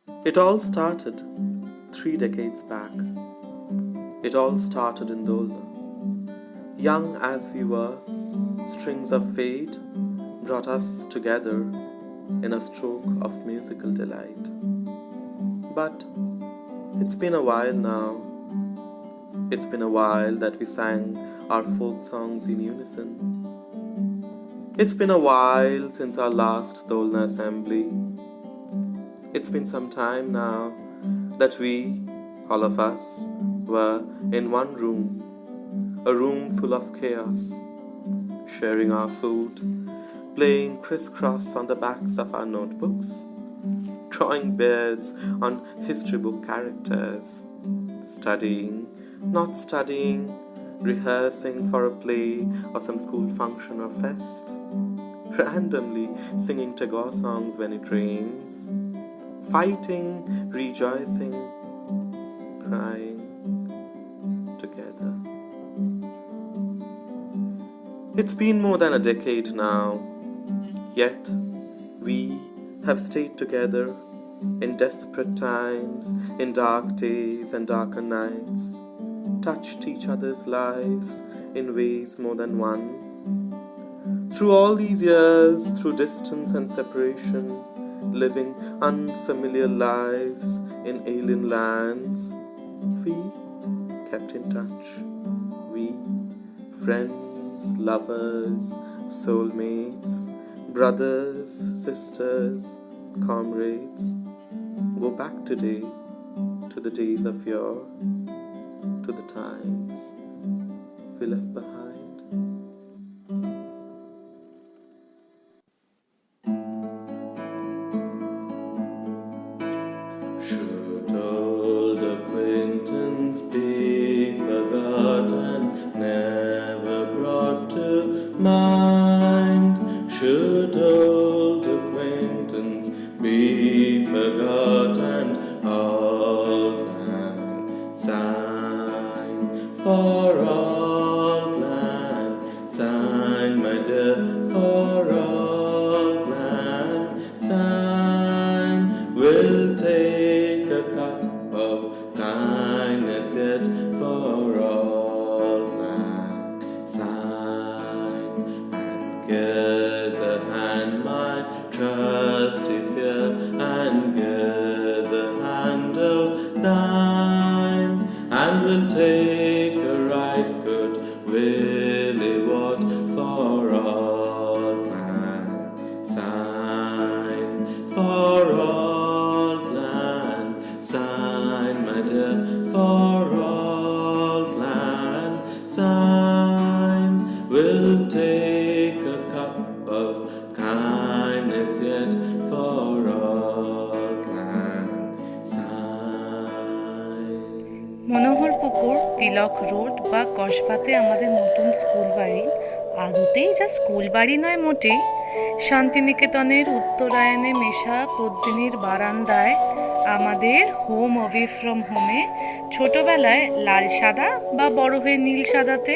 It all started 3 decades back. It all started in Dolna. Young as we were, strings of fate brought us together in a stroke of musical delight. But it's been a while now. It's been a while that we sang our folk songs in unison. It's been a while since our last Dolna assembly. It's been some time now that we, all of us, were in one room, a room full of chaos, sharing our food, playing crisscross on the backs of our notebooks, drawing beards on history book characters, studying, not studying, rehearsing for a play or some school function or fest, randomly singing Tagore songs when it rains, fighting, rejoicing, crying together. It's been more than a decade now, yet we have stayed together in desperate times, in dark days and darker nights, touched each other's lives in ways more than one. Through all these years, through distance and separation, living unfamiliar lives in alien lands, we kept in touch. We, friends, lovers, soulmates, brothers, sisters, comrades, go back today to the days of yore, to the times we left behind. Should old acquaintance be forgotten, never brought to mind? Should old acquaintance be forgotten, all clan sign for all clan sign, my dear, for all clan sign. We'll take a cup of kindness yet for all clan sign, and gives a hand my trusty fear, and gives a hand of thine, and we'll take a right good willy wot for all clan sign, for all clan sign, my dear, for all clan sign. We'll take a cup of kindness yet for all clan sign. Manoharpukur, Tilak road বা কসবাতে আমাদের নতুন school বাড়ি আদতেই যা school বাড়ি নয় মোটেই। শান্তিনিকেতনের উত্তরায়ণে মেশা পদ্মিনীর বারান্দায় আমাদের হোম অ্যাওয়ে ফ্রম হোমে ছোটবেলায় লাল সাদা বা বড় হয়ে নীল সাদাতে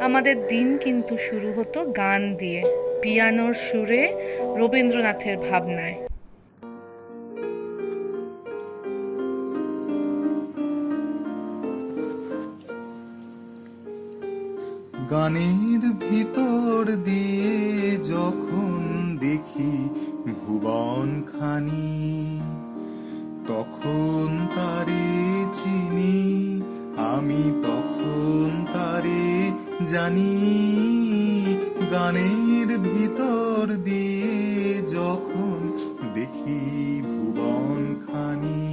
আমাদের দিন কিন্তু শুরু হতো গান দিয়ে, পিয়ানোর সুরে, রবীন্দ্রনাথের ভাবনায়। গানের ভিতর দিয়ে যখন দেখি ভুবন খানি, তখন তারে চিনি, আমি তখন তারে জানি। গানের ভিতর দিয়ে যখন দেখি ভুবন খানি,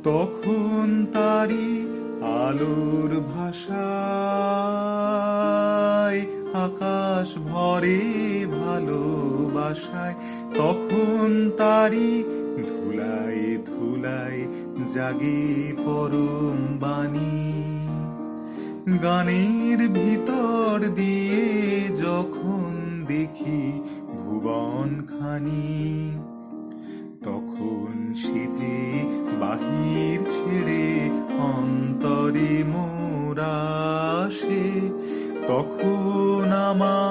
তখন তারি আলোর ভাষায় আকাশ ভরে ভালোবাসায়, তখন তারি ধুলায় ধুলায় জাগে পরম বাণী। গানের ভিতর দিয়ে যখন দেখি ভুবন খানি, তখন সেজে বাহির ছেড়ে অন্তরে মোরা আসে, তখন আমার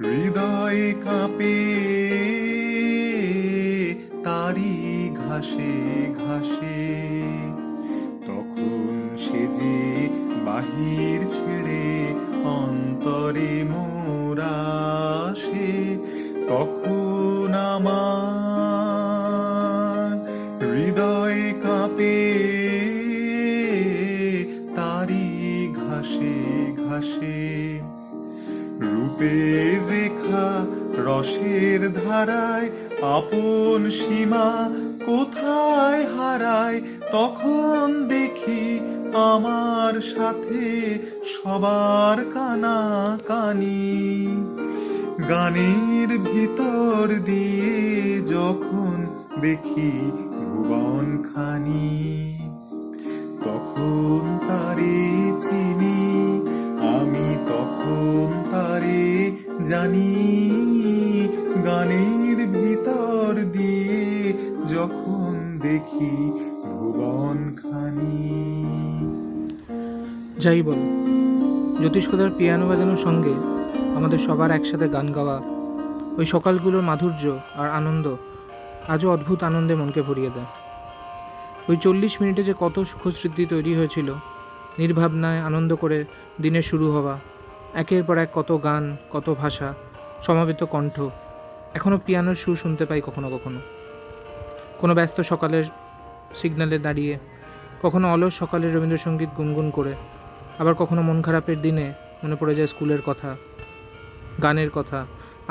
হৃদয় কাঁপে ঘাসে ঘাসে। তখন সে যে বাহির ছেড়ে অন্তরে মোরা আসে, তখন আমার হৃদয় কাঁপে তারি ঘাসে ঘাসে। রূপের রেখা রসের ধারায় আপন সীমা কোথায় হারায়, তখন দেখি আমার সাথে সবার কানা কানি। গানের ভিতর দিয়ে যখন দেখি ভুবন খানি, তখন তারে চিনি আমি, তখন তারে জানি। গানের ভিতর দিয়ে যখন দেখি ভুবন খানি। যাই বল, জ্যোতিষ্কদার পিয়ানো বাজানোর সঙ্গে আমাদের সবার একসাথে গান গাওয়া, ওই সকালগুলোর মাধুর্য আর আনন্দ আজও অদ্ভুত আনন্দে মনকে ভরিয়ে দেয়। ওই 40 মিনিটে যে কত সুখস্মৃতি তৈরি হয়েছিল, নির্ভাবনায় আনন্দ করে দিনের শুরু হওয়া, একের পর এক কত গান, কত ভাষা, সমাবেত কণ্ঠ। এখনও পিয়ানোর সুর শুনতে পাই কখনো কখনো, কোনো ব্যস্ত সকালের সিগন্যালে দাঁড়িয়ে, কখনো অলস সকালের রবীন্দ্রসঙ্গীত গুনগুন করে, আবার কখনো মন খারাপের দিনে মনে পড়ে যায় স্কুলের কথা, গানের কথা,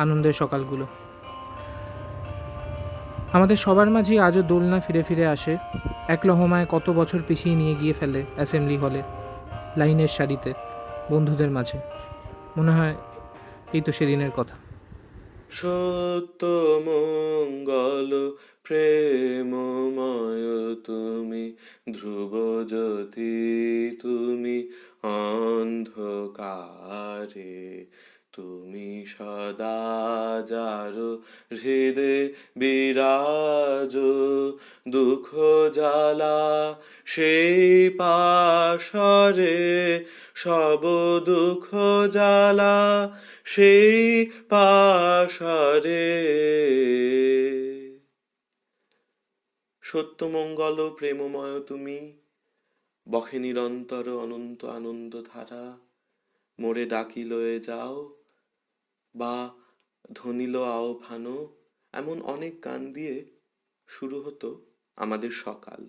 আনন্দের সকালগুলো। আমাদের সবার মাঝেই আজও দোলনা ফিরে ফিরে আসে, এক লহমায় কত বছর পিছিয়ে নিয়ে গিয়ে ফেলে অ্যাসেম্বলি হলে, লাইনের সারিতে, বন্ধুদের মাঝে। মনে হয় এই তো সেদিনের কথা। সত্য মঙ্গল প্রেমময় তুমি, ধ্রুবজ্যোতি তুমি অন্ধকারে, তুমি সদা যার হৃদে বিরাজ, দুঃখ জ্বালা সেই পাশরে, সব দুঃখ জ্বালা সেই পাশরে। সত্যমঙ্গল প্রেমময় তুমি, বহে নিরন্তর অনন্ত আনন্দ ধারা, মোরে ডাকি লয়ে যাও বা ধ্বনিল আহ্বানো, এমন অনেক গান দিয়ে শুরু হতো আমাদের সকাল,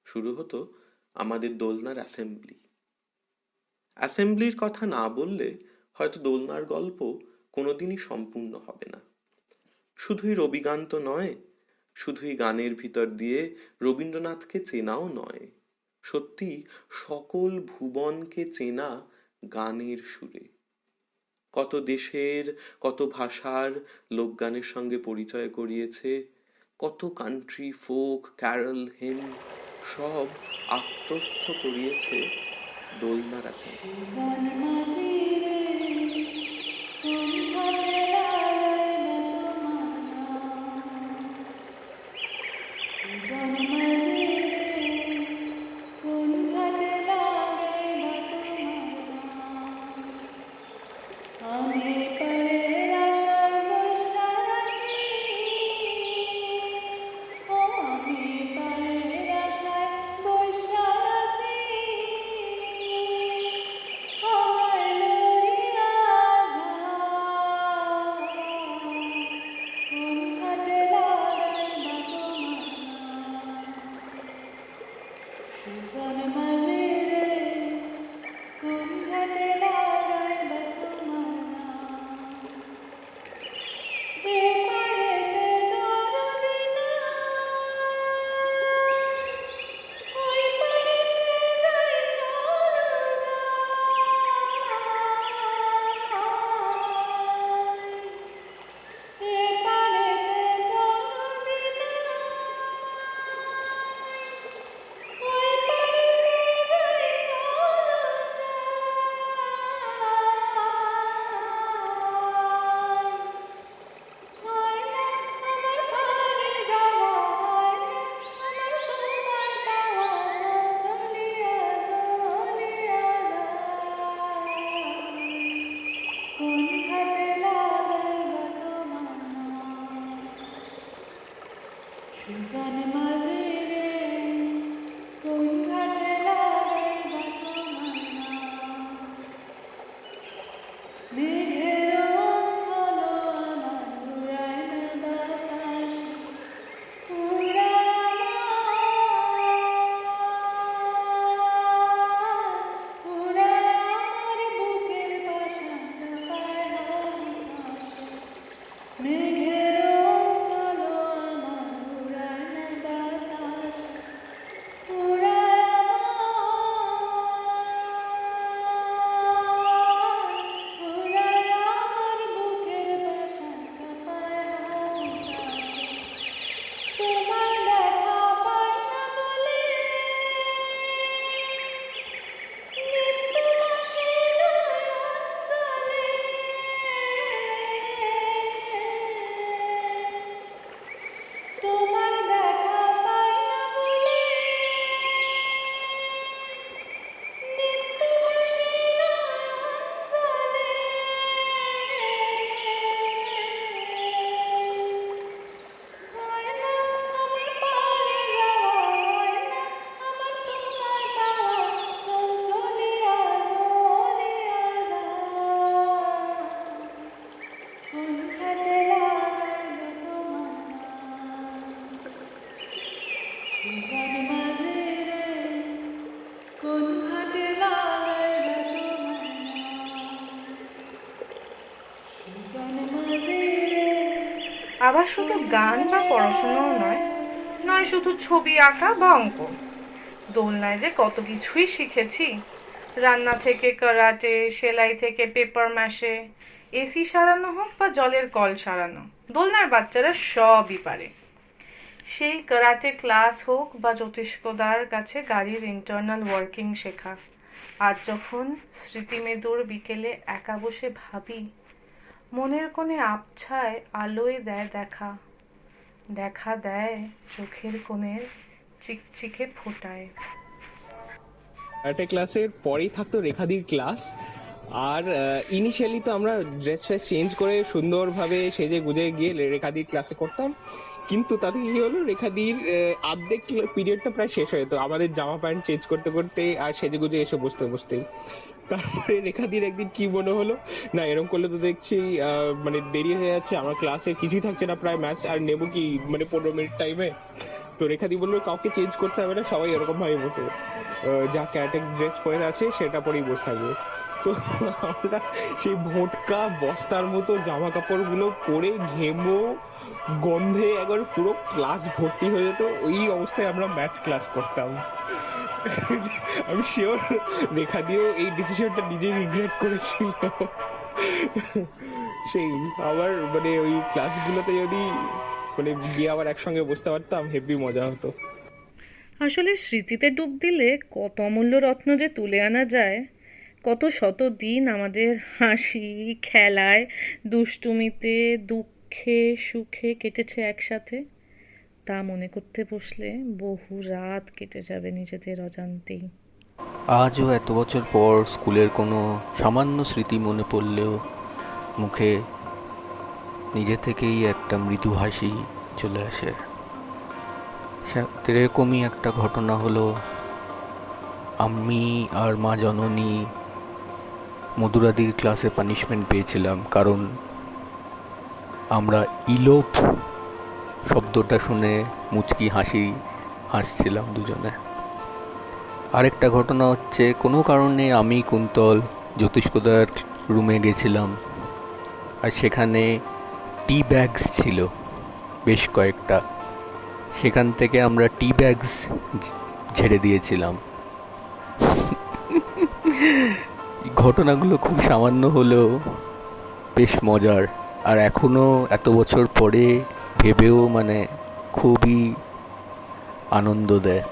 শুরু হতো আমাদের দোলনার অ্যাসেম্বলি। অ্যাসেম্বলির কথা না বললে হয়তো দোলনার গল্প কোনোদিনই সম্পূর্ণ হবে না। শুধুই রবিগান তো নয়, শুধুই গানের ভিতর দিয়ে রবীন্দ্রনাথকে চেনাও নয়, সত্যি সকল ভুবনকে চেনা গানের সুরে। কত দেশের, কত ভাষার লোকগানের সঙ্গে পরিচয় করিয়েছে, কত কান্ট্রি ফোক, ক্যারল, হিম সব আত্মস্থ করিয়েছে দোলনার অ্যাসেম্বলি। সুজন মাঝে রে কোন ঘাটে লাগাই মেঘের চলো আমার উড়ায় না বাতাস উড়ায় আমার বুকের বাসাটা পায় হারি ভাসে মেঘের চলো আমার উড়ায় না বাতাস তোমার দেখা পাই না বলে নিত্যবাসী নয়ন জলে হয় না আমার পারে যাওয়া হয় না আমার তোমায় পাওয়া চলিয়া কোন খাটে লাগাইল তোমার সুজন মাঝে রে কোন ঘাটে লাগাইল সুজন মাঝে রে। আবার শুধু গান বা পড়াশোনাও নয় শুধু ছবি আঁকা বা অঙ্কন। দোলনায় যে কত কিছুই শিখেছি, রান্না থেকে কারাটে, সেলাই থেকে পেপার ম্যাশে, এসি সারানো হোক বা জলের কল সারানো, দোলনার বাচ্চারা সবই পারে। সেই কারাটে ক্লাস হোক বা জ্যোতিষ্কদার কাছে গাড়ির ইন্টারনাল ওয়ার্কিং শেখা। আজ যখন স্মৃতিমেদুর বিকেলে একা বসে ভাবি, মনের কোণে আবছায় আলোয় দেয় দেখা দেয় চোখের কোণের চিকচিকে ফোটায়। একটা ক্লাসের পরেই থাকতো রেখাদির ক্লাস। আর ইনিশিয়ালি তো আমরা ড্রেস ফ্রেস চেঞ্জ করে সুন্দরভাবে সেজে গুজে গিয়ে রেখাদির ক্লাসে করতাম, কিন্তু তাতে কি হলো, রেখাদির অর্ধেক পিরিয়ডটা প্রায় শেষ হয়ে যেত আমাদের জামা প্যান্ট চেঞ্জ করতে করতে আর সেজে গুজে এসে বসতে। তারপরে রেখাদির একদিন কি মনে হলো, না এরকম করলে তো দেখছি মানে দেরি হয়ে যাচ্ছে, আমার ক্লাসে কিছুই থাকছে না প্রায়, ম্যাথস আর নেবো কি মানে 15 মিনিট টাইমে। তো রেখাদি বললো কাউকে চেঞ্জ করতে হবে না, সবাই এরকম ভাবে বসে যা ক্যারাটে ড্রেস পরে আছে সেটা পরেই বসে থাকবে। তো আমরা সেই ভোটকা বস্তার মতো জামা কাপড় গুলো পরে ঘেমো গন্ধে একবার পুরো ক্লাস ভর্তি হয়ে যেত। ওই অবস্থায় আমরা ম্যাথস ক্লাস করতাম। আমি শিওর রেখা দিয়েও এই ডিসিশনটা নিজেই রিগ্রেট করেছিল। সেই আবার মানে ওই ক্লাসগুলোতে যদি মানে গিয়ে আবার একসঙ্গে বসতে পারতাম, হেভি মজা হতো। আসলে স্মৃতিতে ডুব দিলে কত অমূল্য রত্ন যে তুলে আনা যায়। কত শত দিন আমাদের হাসি খেলায় দুষ্টুমিতে দুঃখে সুখে কেটেছে একসাথে, তা মনে করতে বসলে বহু রাত কেটে যাবে নিজেদের অজান্তেই। আজও এত বছর পর স্কুলের কোনো সামান্য স্মৃতি মনে পড়লেও মুখে নিজে থেকেই একটা মৃদু হাসি চলে আসে। এরকমই একটা ঘটনা হলো, আমি আর মা জননী মধুরাদির ক্লাসে পানিশমেন্ট পেয়েছিলাম, কারণ আমরা ইলোপ শব্দটা শুনে মুচকি হাসছিলাম দুজনে। আরেকটা ঘটনা হচ্ছে, কোনো কারণে আমি কুন্তল জ্যোতিষ্কদার রুমে গেছিলাম, আর সেখানে টি ব্যাগস ছিল বেশ কয়েকটা। সেখান থেকে আমরা টি ব্যাগস ঝেড়ে দিয়েছিলাম। ঘটনাগুলো খুব সামান্য হলেও বেশ মজার, আর এখনও এত বছর পরে ভেবেও মানে খুবই আনন্দ দেয়।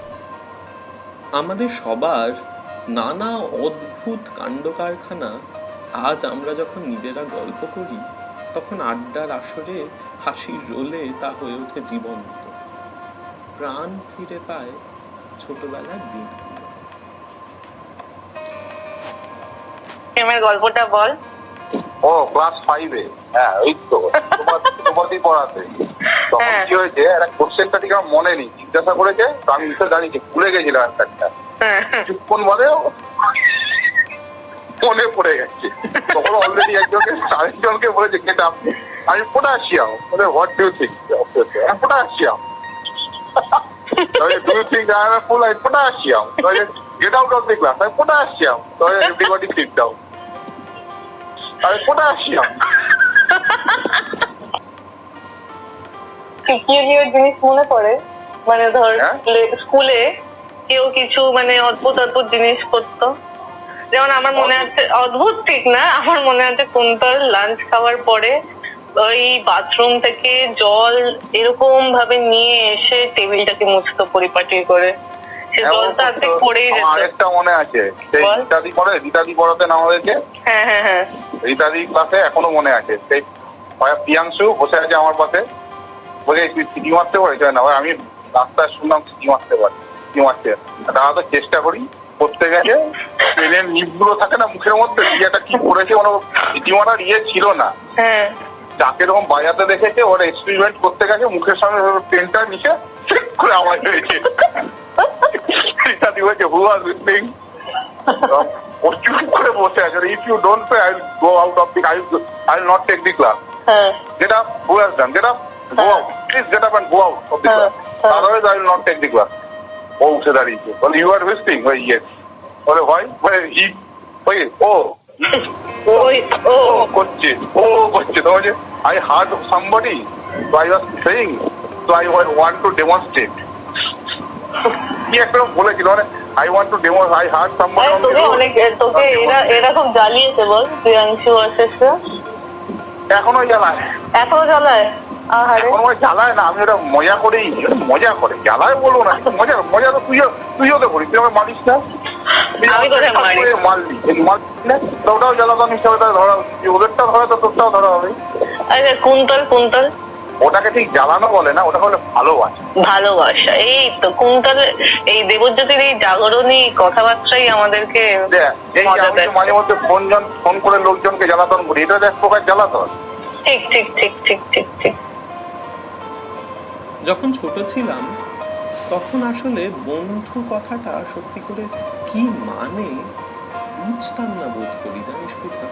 আমাদের সবার নানা অদ্ভুত কাণ্ড কারখানা আজ আমরা যখন নিজেরা গল্প করি, তখন আড্ডার আসরে হাসির রোলে তা হয়ে ওঠে জীবন্ত। প্রাণ ফিরে পায় ছোটবেলার দিনগুলো। আমার গল্পটা বল। ও ক্লাস 5-এ, হ্যাঁ ওই তো তোমাকেই পড়াতে। তখন হ্যাঁ। কি হয়েছে, একটা কোশ্চেনটা ঠিক আমার মনে নেই, জিজ্ঞাসা করেছে তো আমি উঠে দাঁড়িয়েছি, ভুলে গেছিলাম একটা। হ্যাঁ। কিছুক্ষণ বাদে মনে পড়ে গেছে। তখন অলরেডি আরেকজনকে বলেছে গেট আপ। আমি পটাশিয়াম, বলে what do you think? Potassium. Do you think I am fool? I potassium. Get out of the class. I potassium. Everybody sit down. I potassium. শিক্ষণীয় জিনিস মনে পড়ে, মানে ধর হ্যাঁ? স্কুলে কেউ কিছু মানে অদ্ভুত অদ্ভুত জিনিস করতো। যেমন আমার মনে আছে, অদ্ভুত ঠিক না, আমার মনে আছে কুন্তল লাঞ্চ খাওয়ার পরে ওই বাথরুম থেকে জল এরকম ভাবে নিয়ে এসে টেবিলটাকে মুছতো পরিপাটি করে। সে জলটা অর্ধেক পড়েই যেত। আরেকটা মনে আছে, সেই বল। রীতাদি পড়াতেন আমাদেরকে। হ্যাঁ হ্যাঁ হ্যাঁ। রীতাদি ক্লাসে এখনো মনে আছে, সেই প্রিয়াংশু বসে আছে আমার পাশে, বলে তুই সিটি মারতে পারিস না? আমি রাস্তায় শুনলাম সিটি মারতে পারি, সিটি মারতে। তারা তো চেষ্টা করি করতে গেছে, ট্রেনের নিপগুলো থাকে না মুখের মধ্যে, ইয়েটা কি করেছে কোনো সিটি মারার ইয়ে ছিল না, হ্যাঁ। যাকে এরকম বাজাতে দেখেছে ওরা এক্সপেরিমেন্ট করতে গেছে, মুখের সামনে পেনটা নিচে ঠিক করে আওয়াজ হয়েছে। রীতাদি বলছে হু আর লিসনিং? ও চুপ করে বসে আছে। If you don't pay I will go out of the, I will not take the class. হ্যাঁ। Get up, who has done? Get up, go out. Please get up and go out of the class. Otherwise, I will not take the class. ও উঠে দাঁড়িয়েছে, বলে you are whispering? Well, yes. বলে why? Well, he, wait, ও করছে, তো বলছে I heard somebody, so I was saying, so I want to demonstrate. কি একটা বলেছিল, মানে I want to demonstrate, I heard somebody on the তোকে road. অনেক, তোকে এরা খুব জ্বালিয়েছে বল, প্রিয়াংশু আশিসরা। এখনো জ্বালায়, এখনো জ্বালায়? আহারে। এখনো জ্বালায় না, আমি ওটা মজা করেই, মজা করে, জ্বালায় বলবো না, মজা তো তুইও তো করিস, তুই আমার মারিস না। আমি কোথায় মারি? মারলি না, তো ওটাও জ্বালাতন হিসাবে ধরা উচিত, ওদেরটা ধরা তো তোরটাও ধরা হবে। আচ্ছা কুন্তল ওটাকে ঠিক জ্বালানো বলে না, ওটা হলে ভালোবাসা। ভালোবাসা, এই তো কুন্তল। এই দেবজ্যোতির এই জাগরণী কথাবার্তাই আমাদেরকে এই যে মজা আমি দেয়। মাঝে মধ্যে ফোন করে লোকজনকে জ্বালাতন করি, এটা এক প্রকার জ্বালাতন। ঠিক ঠিক ঠিক ঠিক ঠিক ঠিক। যখন ছোট ছিলাম তখন আসলে বন্ধু কথাটা সত্যি করে কি মানে বুঝতাম না, বোধ করি। জানিস কোথা,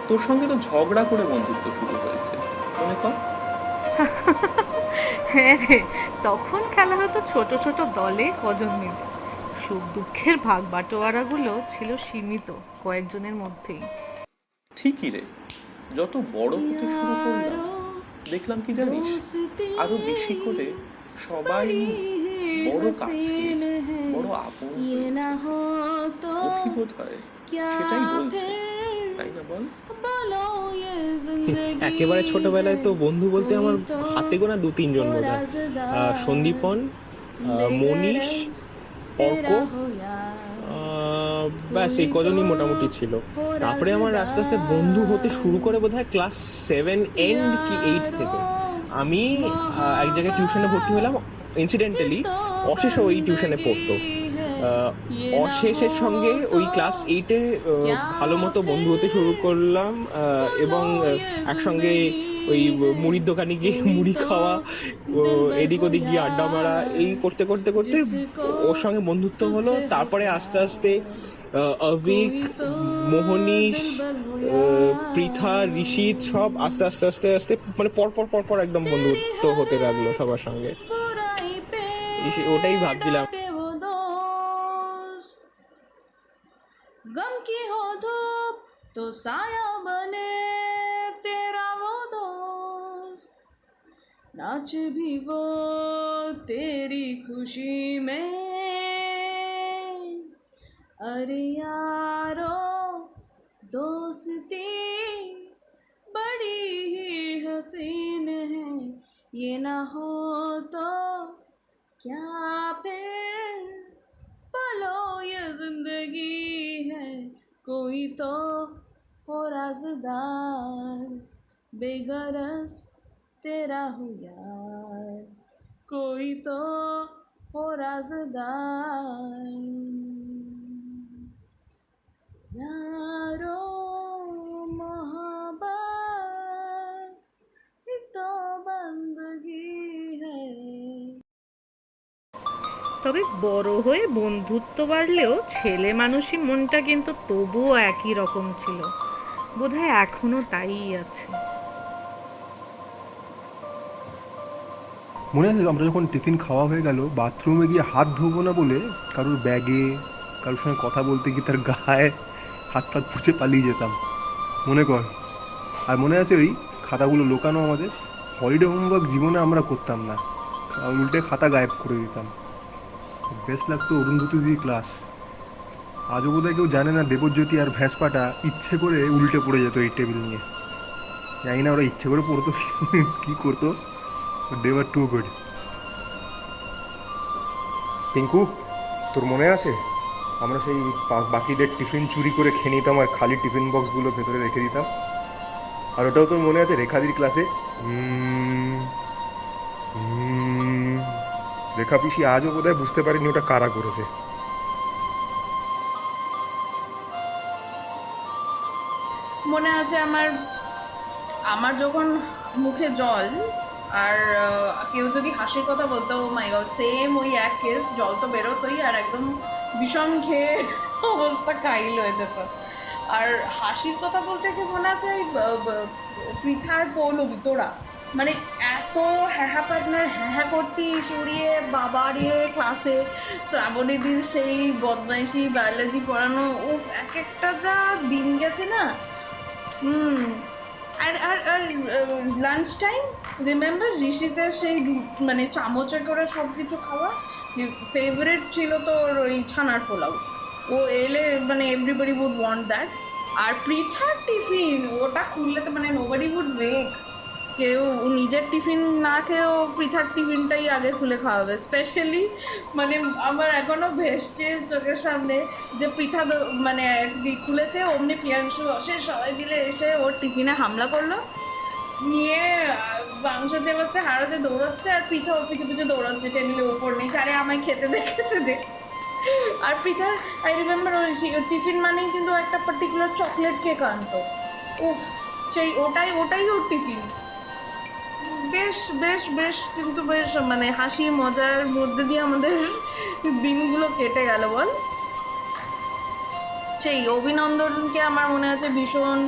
তোর সঙ্গে তো ঝগড়া করে বন্ধুত্ব শুরু হয়েছে, মনে কর। হ্যাঁ রে, তখন খেলা হতো ছোট ছোট দলে কজন মিলে। সুখ দুঃখের ভাগ বাটোয়ারাগুলো ছিল সীমিত কয়েকজনের মধ্যেই। ঠিকই রে, যত বড় হতে শুরু করলাম দেখলাম কি জানিস, আরো বেশি করে সবাই বড় কাছের, বড় আপন বোধ হয় সেটাই বলছে, তাই না বল? একেবারে ছোটবেলায় তো বন্ধু বলতে আমার হাতে গোনা 2-3 জন বোধ হয়। সন্দীপন, মনীষ, অর্ক, ব্যাস এই কজনই মোটামুটি ছিল। তারপরে আমার আস্তে আস্তে বন্ধু হতে শুরু করে বোধ হয় ক্লাস 7 এন্ড কি 8 থেকে। আমি এক জায়গায় টিউশনে ভর্তি হলাম, ইনসিডেন্টালি অশেষ ওই টিউশনে পড়তো। অশেষের সঙ্গে ওই ক্লাস 8-এ ভালো মতো বন্ধু হতে শুরু করলাম, এবং একসঙ্গে ওই মুড়ির দোকানে গিয়ে মুড়ি খাওয়া, এদিক ওদিক গিয়ে আড্ডা মারা, এই করতে করতে করতে ওর সঙ্গে বন্ধুত্ব হলো। তারপরে আস্তে আস্তে অভিক, মোহনীশ, পৃথা, ঋষিত সব আস্তে আস্তে আস্তে আস্তে মানে পরপর একদম বন্ধুত্ব হতে লাগলো সবার সঙ্গে। ওটাই ভাবছিলাম। गम की हो धूप तो साया बने तेरा वो दोस्त, नाच भी वो तेरी खुशी में। अरे यारो दोस्ती बड़ी ही हसीन है, ये ना हो तो क्या फिर पलो ये जिंदगी है, कोई तो हो राज़दार, बेगरज तेरा हो यार, कोई तो हो राज़दार। यारो मोहब्बत তবে বড় হয়ে বন্ধুত্ব বাড়লেও ছেলে মানুষই মনটা কিন্তু তবুও একই রকম ছিল, বোধহয় এখনো তাই আছে। মনে আছে আমরা যখন টিফিন খাওয়া হয়ে গেল বাথরুমে গিয়ে হাত ধোবো না বলে কারোর ব্যাগে কারোর সঙ্গে কথা বলতে গিয়ে তার গায়ে হাত ফাত পুছে পালিয়ে যেতাম, মনে কর? আর মনে আছে ওই খাতাগুলো লোকানো আমাদের? হলিডে হোমওয়ার্ক জীবনে আমরা করতাম না, উল্টে খাতা গায়েব করে দিতাম। বেস্ট লাগতো অরুন্ধতী দিদির ক্লাস। আজও বোধহয় কেউ জানে না দেবজ্যোতি আর ভ্যাসপাটা ইচ্ছে করে উল্টে পড়ে যেত এই টেবিল নিয়ে। জানি না ওরা ইচ্ছে করে পড়তো কি করতো, they were too good. Pinku, তোর মনে আছে আমরা সেই বাকিদের টিফিন চুরি করে খেয়ে নিতাম আর খালি টিফিন বক্সগুলো ভেতরে রেখে দিতাম? আর ওটাও তোর মনে আছে রেখাদির ক্লাসে রেখা পিসি আজও বোধহয় বুঝতে পারিনি ওটা কারা করেছে। মনে আছে আমার আমার যখন মুখে জল আর কেউ যদি হাসির কথা বলতো, ও মাই গড, সেম ওই এক কেস, জল তো বেরোতোই আর একদম বিষম খেয়ে অবস্থা কাইল হয়ে যেত। আর হাসির কথা বলতে কি মনে আছে এই পৃথার পৌলবী তোরা, মানে এত হ্যাঁ পার্টনার হ্যাঁ করতি সরিয়ে বাবারিয়ে ক্লাসে শ্রাবণীদির সেই বদমাইশি বায়োলজি পড়ানো, উফ এক একটা যা দিন গেছে না। আর আর আর লাঞ্চ টাইম রিমেম্বার ঋষিতের সেই মানে চামচে করে সব কিছু খাওয়া, ফেভারিট ছিল তোর ওই ছানার পোলাও। ও এলে মানে এভরিবডি উড ওয়ান্ট দ্যাট। আর পৃথার টিফিন ওটা খুললে তো মানে নোবডি উড ব্রেক, কেউ নিজের টিফিন না খেয়েও পৃথার টিফিনটাই আগে খুলে খাওয়াবে। স্পেশালি মানে আমার এখনও ভেসছে চোখের সামনে যে পৃথা মানে খুলেছে, অমনি প্রিয়াংশু অশেষ সবাই মিলে এসে ওর টিফিনে হামলা করলো, নিয়ে মাংস চেপাচ্ছে, হারাচ্ছে, দৌড়াচ্ছে, আর পৃথা ওর পিছু পিছু দৌড়াচ্ছে টেবিলের উপর নেই, আরে আমায় খেতে দে খেতে দে। আর পৃথার আই রিমেম্বার ওর টিফিন মানেই কিন্তু একটা পার্টিকুলার চকলেট কেক আনতো, উফ সেই ওটাই ওর টিফিন। বেশ বেশ বেশ কিন্তু বেশ মানে হাসি মজার মধ্যে দিয়ে আমাদের দিনগুলো কেটে গেল বল। সেই অভিনন্দনকে আমার মনে আছে ভীষণ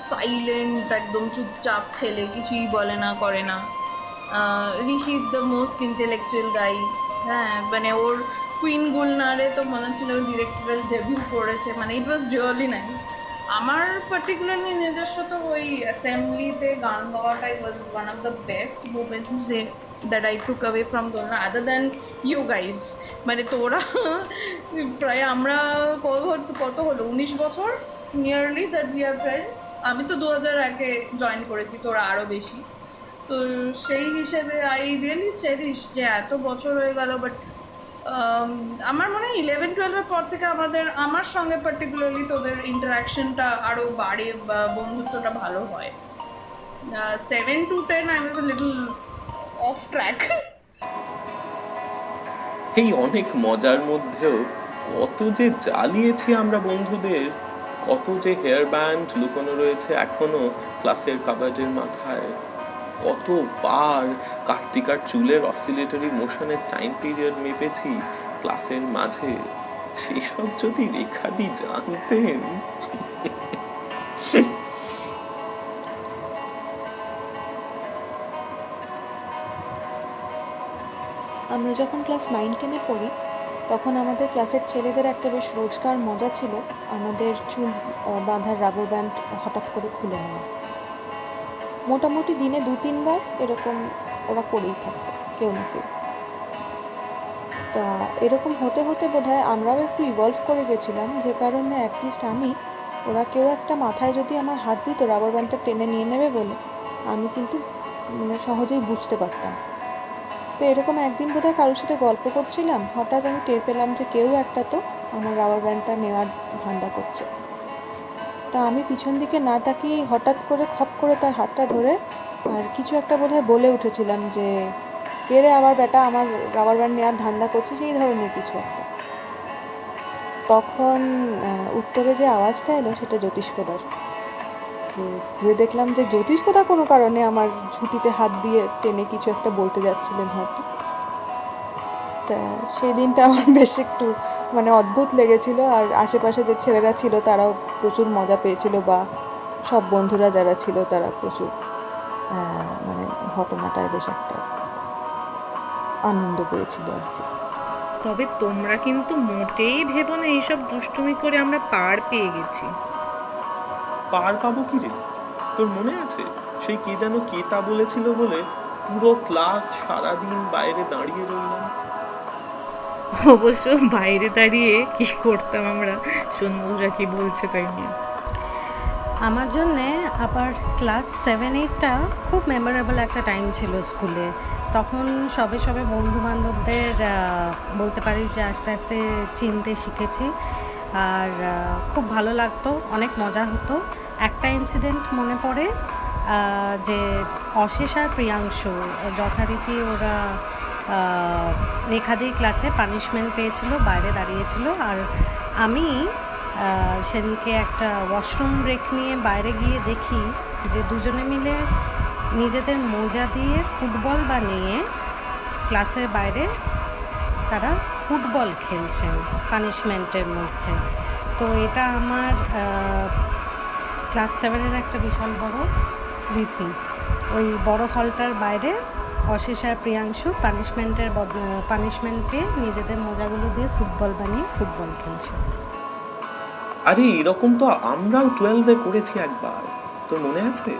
সাইলেন্ট, একদম চুপচাপ ছেলে, কিছুই বলে না করে না। ঋষি দ্য মোস্ট ইন্টেলেকচুয়াল গাই, হ্যাঁ মানে ওর কুইন গুলনারে তো মনে ছিল ডিরেক্টরের ডেবিউ করেছে, মানে ইট ওয়াজ রিয়েলি নাইস। আমার পার্টিকুলারলি নিজস্ব তো ওই অ্যাসেম্বলিতে গান গাওয়াটাই was one of the best moments that I took away from Dolna, other than you guys. মানে তোরা প্রায় আমরা কত হলো 19 বছর nearly that we are friends. আমি তো 2001-এ জয়েন করেছি, তোরা আরও বেশি। তো সেই হিসেবে আই রিয়েলি চেরিশ যে এত বছর হয়ে গেল। বাট আমার মনে হয় 11-12-এর পর থেকে আমার সঙ্গে পার্টিকুলারলি তোদের ইন্টারাকশনটা আরও বাড়ে বা বন্ধুত্বটা ভালো হয়। 7 to 10 I was a little off track. এই অনেক মজার মধ্যেও কত যে জ্বালিয়েছি আমরা বন্ধুদের, কত যে হেয়ার ব্যান্ড লুকোনো রয়েছে এখনো ক্লাসের কাবার্ডের মাথায়, কতবার কার্তিকার চুলের অসিলেটরি মোশনের টাইম পিরিয়ড মেপেছি ক্লাসের মাঝে, সেসব যদি রেখাদি জানতেন। আমরা যখন ক্লাস 9-10-এ পড়ি তখন আমাদের ক্লাসের ছেলেদের একটা বেশ রোজকার মজা ছিল আমাদের চুল বাঁধার রাবার ব্যান্ড হঠাৎ করে খুলে নেওয়া। মোটামুটি দিনে 2-3 বার এরকম ওরা করেই থাকতো কেউ না কেউ। তা এরকম হতে হতে বোধহয় আমরাও একটু ইভলভ করে গেছিলাম, যে কারণে অ্যাটলিস্ট আমি, ওরা কেউ একটা মাথায় যদি আমার হাত দিত রাবার ব্যান্ডটা টেনে নিয়ে নেবে বলে, আমি কিন্তু সহজেই বুঝতে পারতাম। তো এরকম একদিন বোধহয় কারোর সাথে গল্প করছিলাম, হঠাৎ আমি টের পেলাম যে কেউ একটা তো আমার রাবার ব্যান্ডটা নেওয়ার ধান্দা করছে। তা আমি পিছন দিকে না তাকিয়ে হঠাৎ করে খপ করে তার হাতটা ধরে আর কিছু একটা বোধহয় বলে উঠেছিলাম যে কে রে আবার বেটা আমার রাবার ব্যান্ড নেওয়ার ধান্দা করছে, সেই ধরনের কিছু একটা। তখন উত্তরে যে আওয়াজটা এলো সেটা জ্যোতিষ্কদার। তো ঘুরে দেখলাম যে জ্যোতিষ্কদা কোনো কারণে আমার ঝুঁটিতে হাত দিয়ে টেনে কিছু একটা বলতে যাচ্ছিলেন হয়তো। তা সেই দিনটা আমার বেশ একটু মানে অদ্ভুত লেগেছিল, আর আশেপাশে যে ছেলেরা ছিল তারাও প্রচুর মজা পেয়েছিল, বা সব বন্ধুরা যারা ছিল তারা প্রচুর মানে ঘটনাটায় বেশ একটা আনন্দ পেয়েছিল আর কি। তবে তোমরা কিন্তু মোটেই ভেবো না এইসব দুষ্টুমি করে আমরা পার পেয়ে গেছি। পার পাবো কি রে? তোর মনে আছে সেই কে যেন কেতা বলেছিল বলে পুরো ক্লাস সারাদিন বাইরে দাঁড়িয়ে রইলাম? অবশ্য বাইরে দাঁড়িয়ে কি করতাম আমরা, সন্ধ্যা কি বলছে তাই নিয়ে। আমার জন্যে আবার ক্লাস 7-8টা খুব মেমোরেবল একটা টাইম ছিল স্কুলে। তখন সবে সবে বন্ধু বান্ধবদের বলতে পারি যে আস্তে আস্তে চিনতে শিখেছি, আর খুব ভালো লাগতো, অনেক মজা হতো। একটা ইনসিডেন্ট মনে পড়ে যে অশেষ আর প্রিয়াংশু যথারীতি ওরা রেখাদির ক্লাসে পানিশমেন্ট পেয়েছিল, বাইরে দাঁড়িয়েছিল, আর আমি সেদিনকে একটা ওয়াশরুম ব্রেক নিয়ে বাইরে গিয়ে দেখি যে দুজনে মিলে নিজেদের মোজা দিয়ে ফুটবল বানিয়ে ক্লাসের বাইরে তারা ফুটবল খেলছেন পানিশমেন্টের মধ্যে। তো এটা আমার ক্লাস 7-এর একটা বিশাল বড় স্মৃতি। ওই বড় হলটার বাইরে অশেষ আর প্রিয়াংশু পানিশমেন্ট পেয়ে নিজেদের মোজাগুলো দিয়ে ফুটবল বানিয়ে ফুটবল খেলছে। আরে এরকম তো আমরাও 12-এ করেছি একবার, তোর মনে আছে?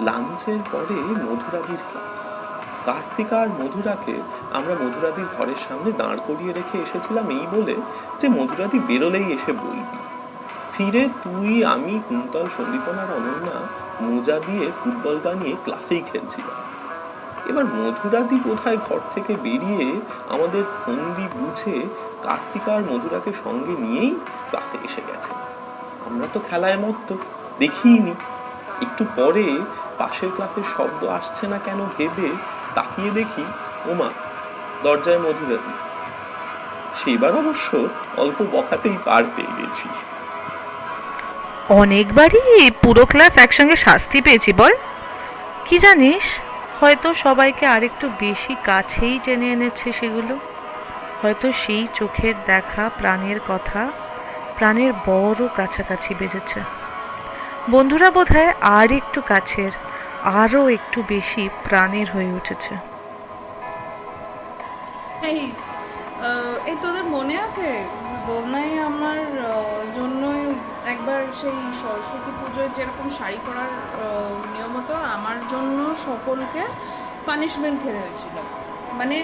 লাঞ্চের পরে মধুরাদির ক্লাস। কার্তিকা আর মধুরাকে আমরা মধুরাদির ঘরের সামনে দাঁড় করিয়ে রেখে এসেছিলাম এই বলে যে মধুরাদি বেরোলেই এসে বলবি। ফিরে তুই, আমি, কুন্তল, সন্দীপন আর অনন্যা মোজা দিয়ে ফুটবল বানিয়ে ক্লাসেই খেলছিলাম। এবার মধুরাদি কোথায় ঘর থেকে বেরিয়ে আমাদের ফন্দি বুঝে কার্তিকা আর মধুরাকে সঙ্গে নিয়েই ক্লাসে এসে গেছে। আমরা তো খেলায় মত্ত, দেখিইনি। একটু পরে পাশের ক্লাসের শব্দ আসছে না কেন ভেবে তাকিয়ে দেখি, ওমা, দরজায় মধুরাদি। সেবার অবশ্য অল্প বকাতেই পার পেয়ে গেছি। অনেকবারই পুরো ক্লাস একসঙ্গে শাস্তি পেয়েছি বল। কি জানিস, হয়তো সবাইকে আরেকটু বেশি কাছেই টেনে এনেছে সেগুলো। হয়তো সেই চোখের দেখা, প্রাণের কথা, প্রাণের বড় কাছাকাছি বেজেছে। বন্ধুরা বোধহয় আর একটু কাছের, আরও একটু বেশি প্রাণের হয়ে উঠেছে। এই তোদের মনে আছে দোলনায় আমার জন্যই একবার সেই সরস্বতী পুজোয় যেরকম শাড়ি পরার নিয়ম হতো, আমার জন্য সকলকে পানিশমেন্ট খেতে হয়েছিল। মানে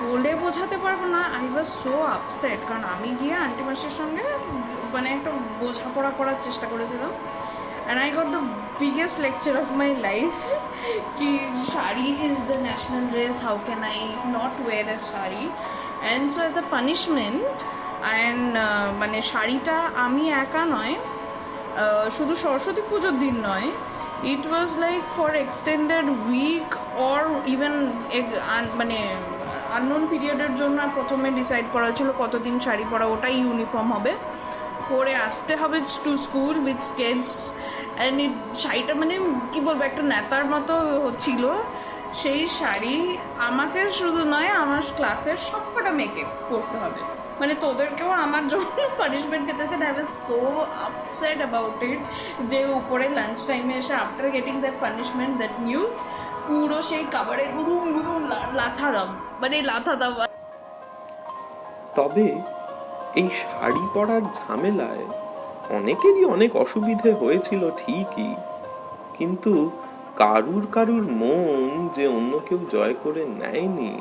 বলে বোঝাতে পারবো না, আই ওয়াজ সো আপসেট। কারণ আমি গিয়ে আন্টি মাসির সঙ্গে মানে একটা বোঝাপড়া করার চেষ্টা করেছিলাম, and I got the biggest lecture of my life ki shari is the national dress, how can I not wear a shari? And so as a punishment, and মানে শাড়িটা আমি একা নয়, শুধু সরস্বতী পুজোর দিন নয়, it was like for extended week or even মানে আননোন পিরিয়ডের জন্য প্রথমে ডিসাইড করা ছিল কতদিন শাড়ি পরা, ওটাই ইউনিফর্ম হবে, পরে আসতে হবে to school with skates. And শাড়িটা মানে কী বলবো, একটা নেতার মতো ছিল সেই শাড়ি। আমাকে শুধু নয়, আমার ক্লাসের সবকটা মেয়েকে পরতে হবে। মানে তোদেরকেও আমার জন্য পানিশমেন্ট খেতেছে। I was so upset about it যে উপরে লাঞ্চ টাইমে এসে after getting that punishment, that news, পুরো সেই কাবারে গুদুম গুদুম লাথারাম, মানে লাথাদাম। তবে এই শাড়ি পরার ঝামেলায় অনেকেরই অনেক অসুবিধে হয়েছিল ঠিকই, কিন্তু কারুর মন যে অন্য কেউ জয় করে নেয়নি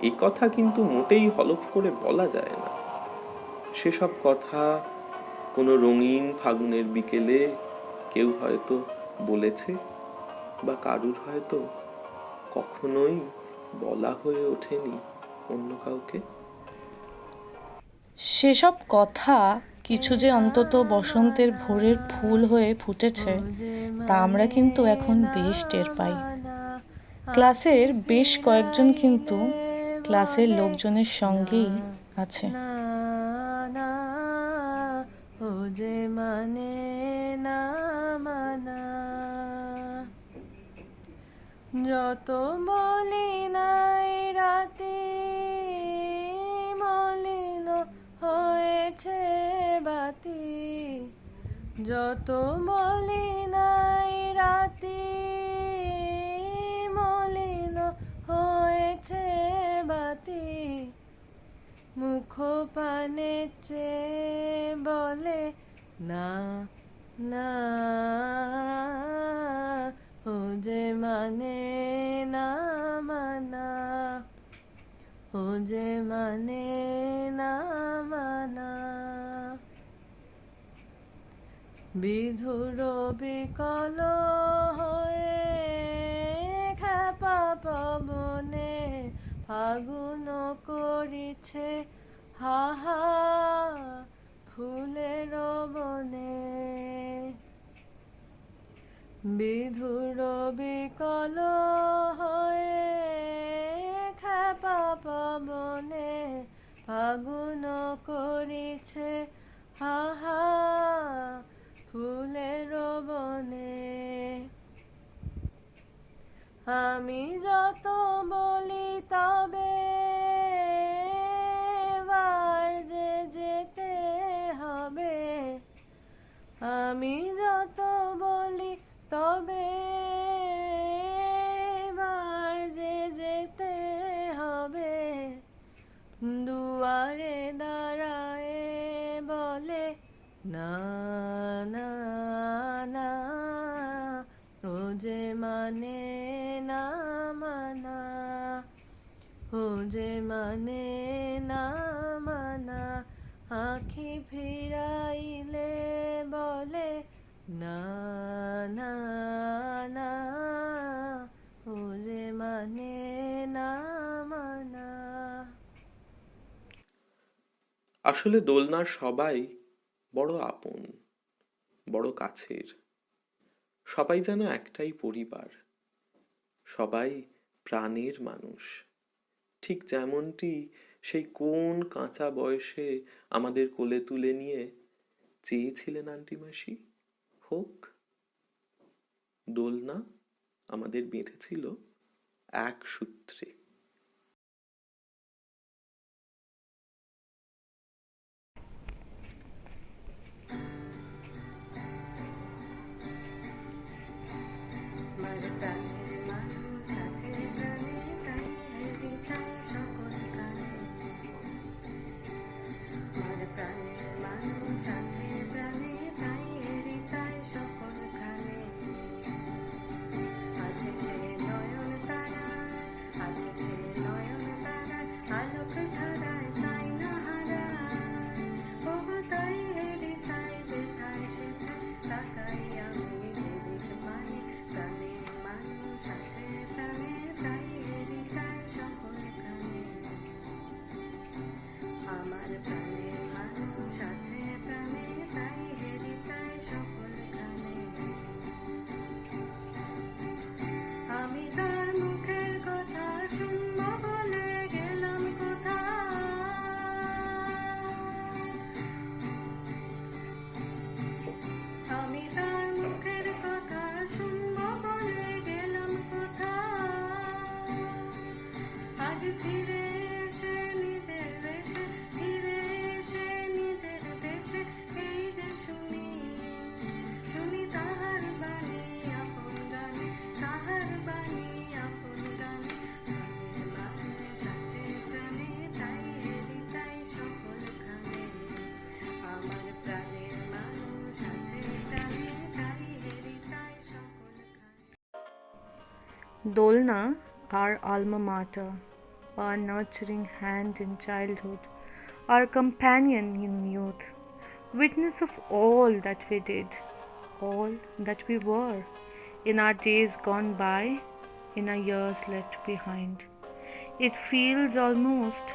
এই কথা কিন্তু মোটেই হলফ করে বলা যায় না। সেসব কথা কোনো রঙিন ফাগুনের বিকেলে কেউ হয়তো বলেছে, বা কারুর হয়তো কখনোই বলা হয়ে ওঠেনি অন্য কাউকে। সেসব কথা কিছু যে অন্তত বসন্তের ভোরের ফুল হয়ে ফুটেছে তা আমরা কিন্তু এখন বেশ টের পাই। ক্লাসের বেশ কয়েকজন কিন্তু ক্লাসের লোকজনের সঙ্গেই আছে। যত বলি নাই রাতে যত মলিনাই রাতি মলিন হয়েছে বাতি, মুখ পানে চেয়ে বলে না না, ও যে মানে না মানা, ও যে মানে না মানা। বিধুর বিকল হয়ে খ্যাপা পবনে ফাগুন করিছে হাহা ফুলের বনে। বিধুর বিকল হয়ে খ্যাপা পবনে ফাগুন করিছে হাহা ফুলের বনে। আমি যত বলি তবে বার যে যেতে হবে, আমি যত বলি তবে বার যে যেতে হবে। দুয়ারে দাঁড়ায় বলে না না না, ও যে মানে না মানা, ও যে মানে না মানা। আঁখি ফিরাইলে বলে না না না, ও যে মানে না মানা। আসলে দোলনার সবাই বড় আপন, বড় কাছের। সবাই যেন একটাই পরিবার, সবাই প্রাণের মানুষ। ঠিক যেমনটি সেই কোন কাঁচা বয়সে আমাদের কোলে তুলে নিয়ে চেয়েছিলেন আন্টি মাসি হোক। দোলনা আমাদের বেঁধেছিল এক সূত্রে। Dolna, our alma mater, our nurturing hand in childhood, our companion in youth, witness of all that we did, all that we were, in our days gone by, in our years left behind. It feels almost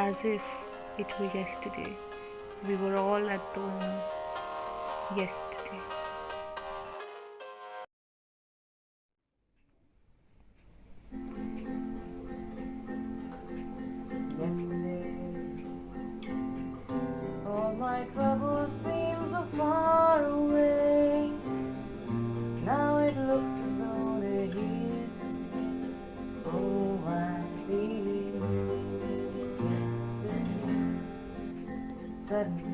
as if it were yesterday. We were all at Dolna yesterday. All my troubles seem so far away. Now it looks as though they're here to stay. Oh, I believe yesterday. Suddenly